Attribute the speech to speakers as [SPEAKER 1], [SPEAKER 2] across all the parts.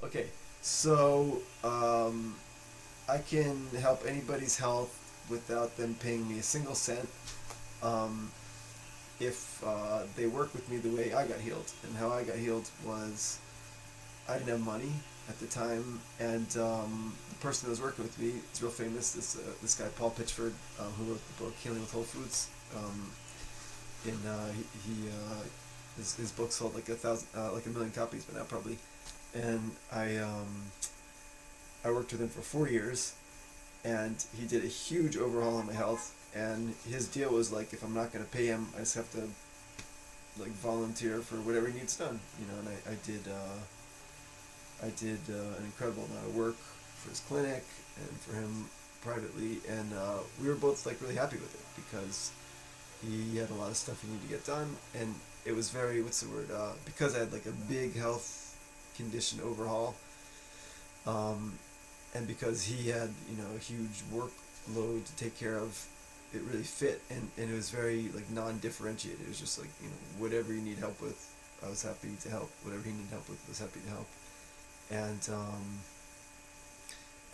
[SPEAKER 1] Okay, so I can help anybody's health without them paying me a single cent. Um, if they work with me the way I got healed, and how I got healed was I didn't have money at the time, and the person that was working with me is real famous. This guy Paul Pitchford, who wrote the book Healing with Whole Foods. His book sold like like a million copies by now probably, and I worked with him for 4 years, and he did a huge overhaul on my health. And his deal was like, if I'm not going to pay him, I just have to like volunteer for whatever he needs done, And I did an incredible amount of work for his clinic and for him privately, and we were both like really happy with it because he had a lot of stuff he needed to get done, and it was very what's the word? Because I had like a big health condition overhaul, um, and because he had a huge workload to take care of, it really fit, and it was very like non-differentiated. It was just like whatever you need help with, I was happy to help. Whatever he needed help with, I was happy to help, and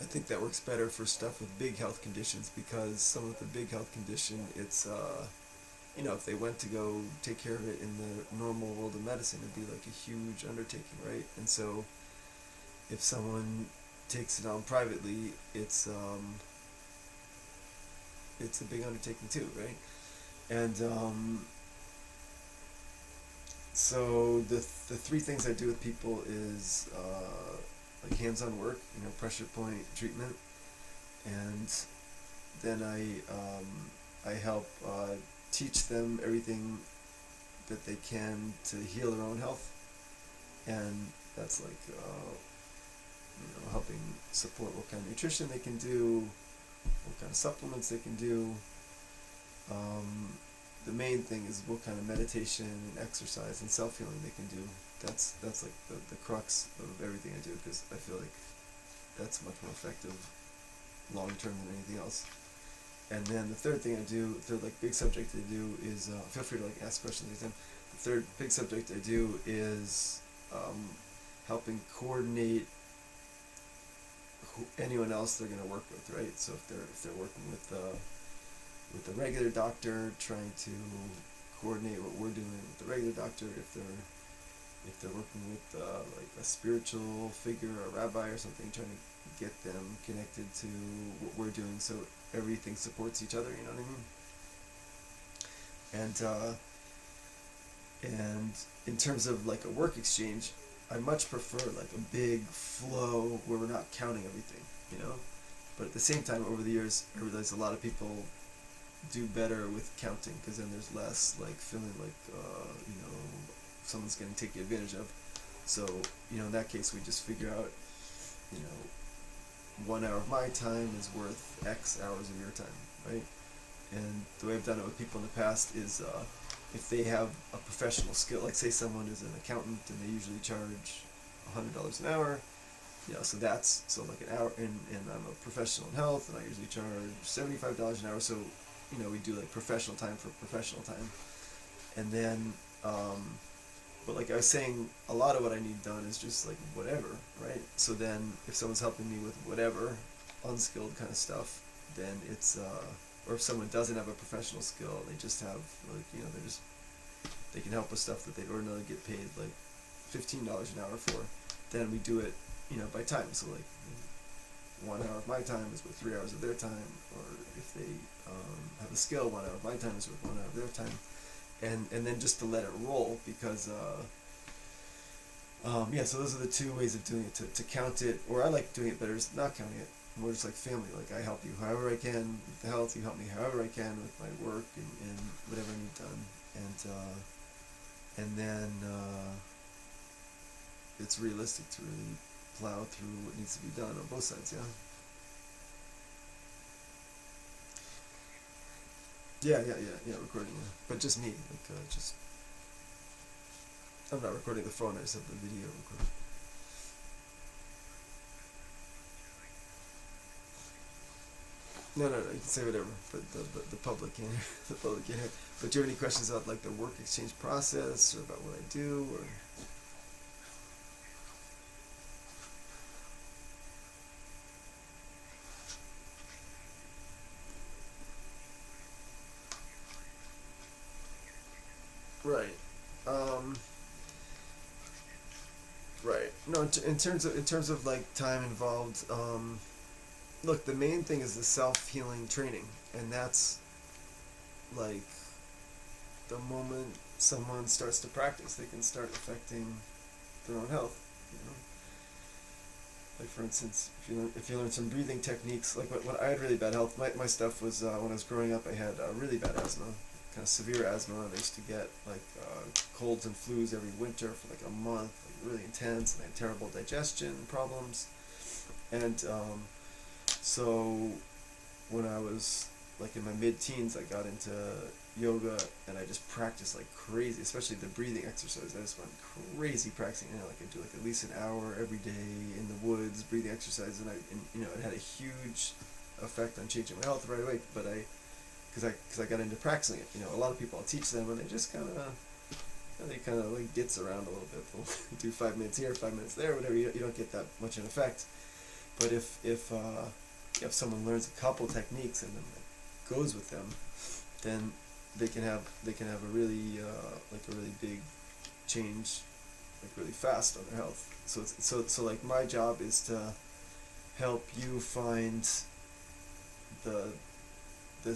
[SPEAKER 1] I think that works better for stuff with big health conditions because some of the big health condition, it's if they went to go take care of it in the normal world of medicine, it'd be like a huge undertaking, right? And so if someone takes it on privately, it's a big undertaking too, right? And so the three things I do with people is like hands-on work, pressure point treatment, and then I help teach them everything that they can to heal their own health, and that's like helping support what kind of nutrition they can do, what kind of supplements they can do. The main thing is what kind of meditation and exercise and self-healing they can do. That's like the crux of everything I do, because I feel like that's much more effective long term than anything else. And then the third thing I do, the third like big subject I do is feel free to like ask questions anytime. The third big subject I do is helping coordinate anyone else they're going to work with, right? So if they're working with a regular doctor, trying to coordinate what we're doing with the regular doctor. If they're working with like a spiritual figure, a rabbi or something, trying to get them connected to what we're doing, so everything supports each other. You know what I mean? And in terms of like a work exchange, I much prefer like a big flow where we're not counting everything. But at the same time, over the years, I realized a lot of people do better with counting, because then there's less like feeling like someone's going to take advantage of. So in that case, we just figure out 1 hour of my time is worth X hours of your time, right? And the way I've done it with people in the past is if they have a professional skill, like say someone is an accountant and they usually charge $100 an hour, so like an hour, and I'm a professional in health and I usually charge $75 an hour. So we do like professional time for professional time, and then but like I was saying, a lot of what I need done is just like whatever, right? So then if someone's helping me with whatever unskilled kind of stuff, then it's or if someone doesn't have a professional skill, they just have like they can help with stuff that they'd ordinarily get paid like $15 an hour for, then we do it by time. So like 1 hour of my time is worth 3 hours of their time, or if they have a skill, 1 hour of my time is worth 1 hour of their time, and then just to let it roll, because so those are the two ways of doing it. To count it, or I like doing it better is not counting it. More just like family. Like I help you however I can with the health, you help me however I can with my work and whatever I need done, and then it's realistic to really plow through what needs to be done on both sides. Yeah, recording, but just me, like just I'm not recording the phone, I just have the video recording. No, you can say whatever, but the public can't hear. The public can't hear. But do you have any questions about like the work exchange process, or about what I do, or no. In terms of like time involved, look, the main thing is the self healing training, and that's like the moment someone starts to practice, they can start affecting their own health. You know, like for instance, if you learn some breathing techniques, like when I had really bad health, my stuff was when I was growing up, I had really bad asthma, kind of severe asthma, and I used to get like colds and flus every winter for like a month, like really intense, and I had terrible digestion problems, and so when I was like in my mid-teens, I got into yoga, and I just practiced like crazy, especially the breathing exercise. I just went crazy practicing. You know, like I do like at least an hour every day in the woods, breathing exercise, and it had a huge effect on changing my health right away. But because I got into practicing it. You know, a lot of people, I'll teach them, and they just kind of like ditz around a little bit. They'll do 5 minutes here, 5 minutes there, whatever. You don't get that much an effect. But if someone learns a couple techniques and then goes with them, then they can have a really like a really big change, like really fast on their health. So like my job is to help you find the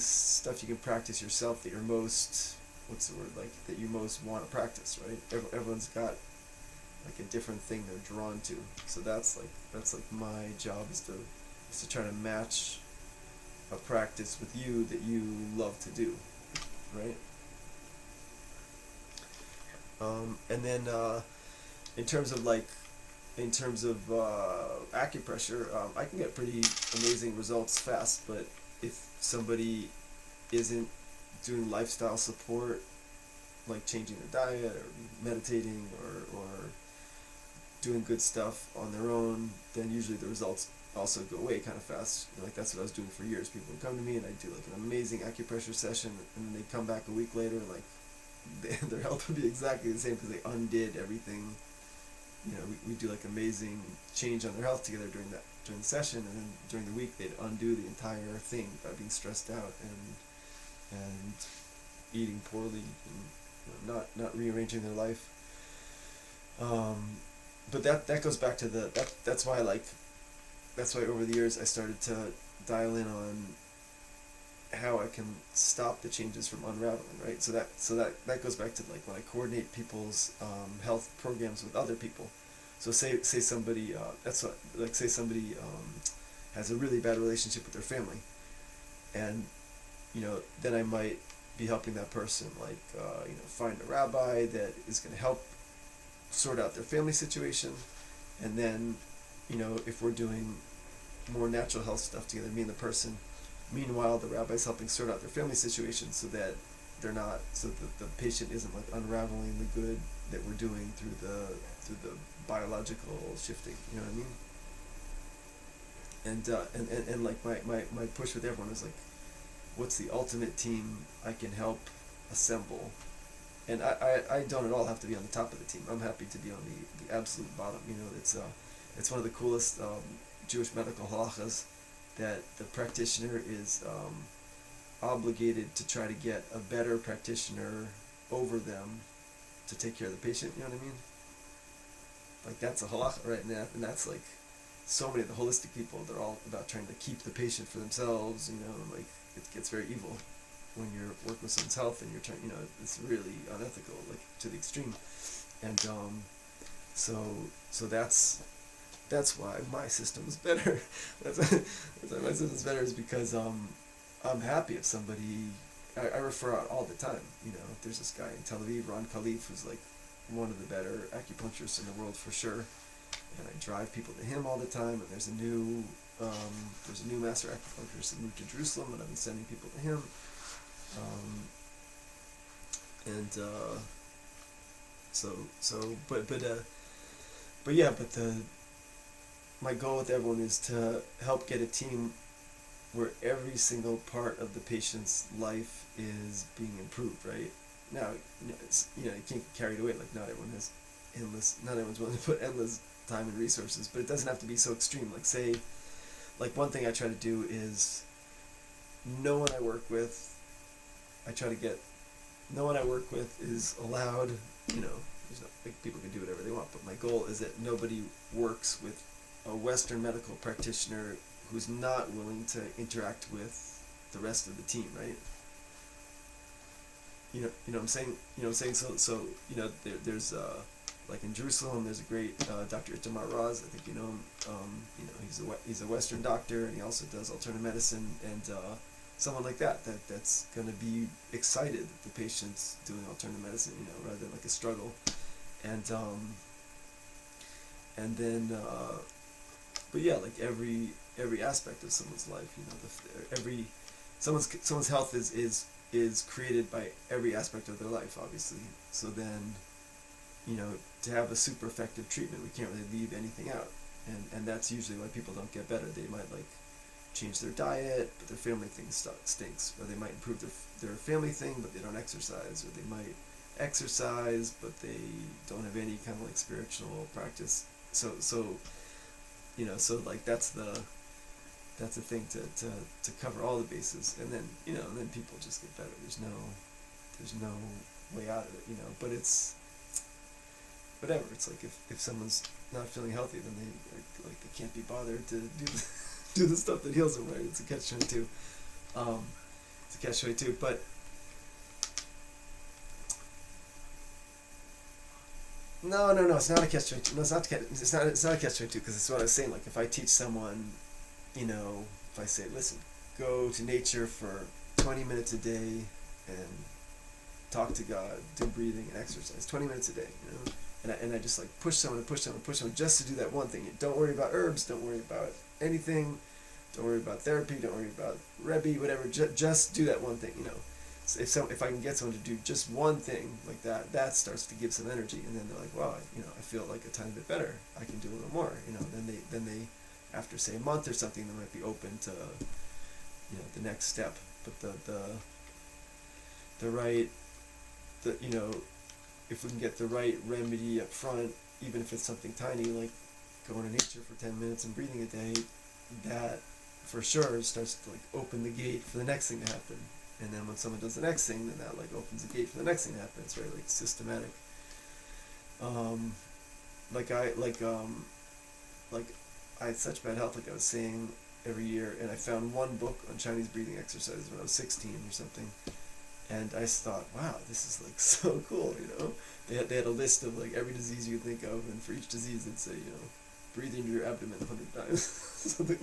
[SPEAKER 1] stuff you can practice yourself that you're most, what's the word, like that you most want to practice, right? Everyone's got like a different thing they're drawn to. So that's like my job is to try to match a practice with you that you love to do, right? And then in terms of acupressure, I can get pretty amazing results fast, but if somebody isn't doing lifestyle support, like changing their diet or meditating or doing good stuff on their own, then usually the results also go away kind of fast. Like that's what I was doing for years. People would come to me and I'd do like an amazing acupressure session, and then they'd come back a week later and like their health would be exactly the same because they undid everything. You know, we do like amazing change on their health together during the session, and then during the week they'd undo the entire thing by being stressed out and eating poorly and not rearranging their life. But that goes back to that's why over the years I started to dial in on how I can stop the changes from unraveling, right? So that goes back to like when I coordinate people's health programs with other people. So say somebody has a really bad relationship with their family, and then I might be helping that person find a rabbi that is going to help sort out their family situation, and then if we're doing more natural health stuff together, me and the person, meanwhile the rabbi's helping sort out their family situation so that the patient isn't like unraveling the good that we're doing through the biological shifting, you know what I mean? And like my push with everyone is like, what's the ultimate team I can help assemble? And I don't at all have to be on the top of the team. I'm happy to be on the absolute bottom. It's one of the coolest Jewish medical halachas that the practitioner is obligated to try to get a better practitioner over them to take care of the patient. You know what I mean? Like that's a halacha, right? And that's like so many of the holistic people. They're all about trying to keep the patient for themselves. Like it gets very evil when you're working with someone's health and you're trying. It's really unethical, like to the extreme. And so that's why my system is better. that's why my system is better, is because I'm happy if somebody I refer out all the time. There's this guy in Tel Aviv, Ron Khalif, who's like one of the better acupuncturists in the world for sure, and I drive people to him all the time. And there's a new master acupuncturist that moved to Jerusalem, and I've been sending people to him. My goal with everyone is to help get a team where every single part of the patient's life is being improved, right? Now, you can't get carried away. Like not everyone's willing to put endless time and resources, but it doesn't have to be so extreme. Like one thing I try to do is no one I work with is allowed, there's no, like, people can do whatever they want, but my goal is that nobody works with a Western medical practitioner who's not willing to interact with the rest of the team, right? You know what I'm saying? You know what I'm saying? So there's like in Jerusalem, there's a great Dr. Itamar Raz. I think you know him. He's a Western doctor, and he also does alternative medicine. And someone like that's going to be excited that the patient's doing alternative medicine, rather than like a struggle. And then, but yeah, like every aspect of someone's life, someone's health is created by every aspect of their life, obviously. So then, to have a super effective treatment, we can't really leave anything out, and that's usually why people don't get better. They might like change their diet, but their family thing stinks, or they might improve their family thing, but they don't exercise, or they might exercise, but they don't have any kind of like spiritual practice. So like that's the thing to cover all the bases, and then then people just get better. There's no way out of it, but it's whatever. It's like if someone's not feeling healthy, then they can't be bothered to do the stuff that heals them, right? It's a catch-22. It's a catch-22, but no, it's not a catch-22. No, it's not a catch-22, because it's what I was saying. Like if I teach someone, if I say, listen, go to nature for 20 minutes a day and talk to God, do breathing and exercise, 20 minutes a day, and I just like push someone just to do that one thing. Don't worry about herbs, don't worry about anything, don't worry about therapy, don't worry about Rebbe, whatever, just do that one thing, So if I can get someone to do just one thing like that starts to give some energy, and then they're like, wow, I feel like a tiny bit better. I can do a little more, Then they, after say a month or something, they might be open to, the next step. But if we can get the right remedy up front, even if it's something tiny like going to nature for 10 minutes and breathing a day, that for sure starts to like open the gate for the next thing to happen. And then when someone does the next thing, then that like opens the gate for the next thing to happen. It's very like systematic. I had such bad health, like I was saying, every year, and I found one book on Chinese breathing exercises when I was 16 or something, and I just thought, wow, this is like so cool, They had a list of like every disease you could think of, and for each disease they'd say, breathe into your abdomen 100 times, so that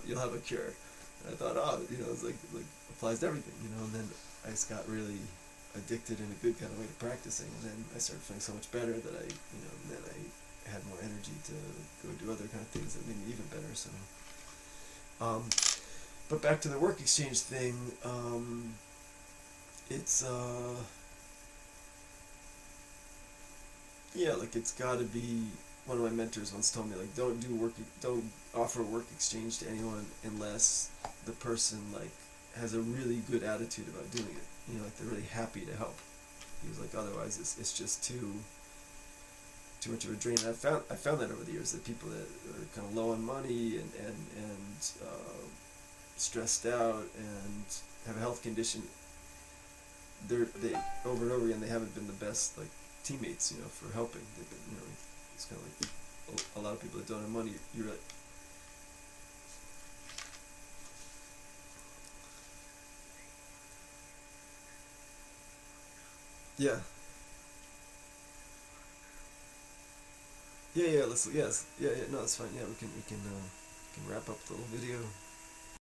[SPEAKER 1] you'll have a cure. And I thought, it's like applies to everything, and then I just got really addicted in a good kind of way to practicing, and then I started feeling so much better that then I had more energy to go do other kind of things that made me even better. So, but back to the work exchange thing, it's it's got to be. One of my mentors once told me, like, don't offer work exchange to anyone unless the person like has a really good attitude about doing it. Like they're really happy to help. He was like, otherwise it's just too much of a drain. And I found that over the years, that people that are kind of low on money and stressed out and have a health condition, they over and over again, they haven't been the best like teammates, for helping. They've been, it's kind of like a lot of people that don't have money. You're like, yeah. Let's, yes, yeah, no, it's fine. Yeah, we can wrap up the little video.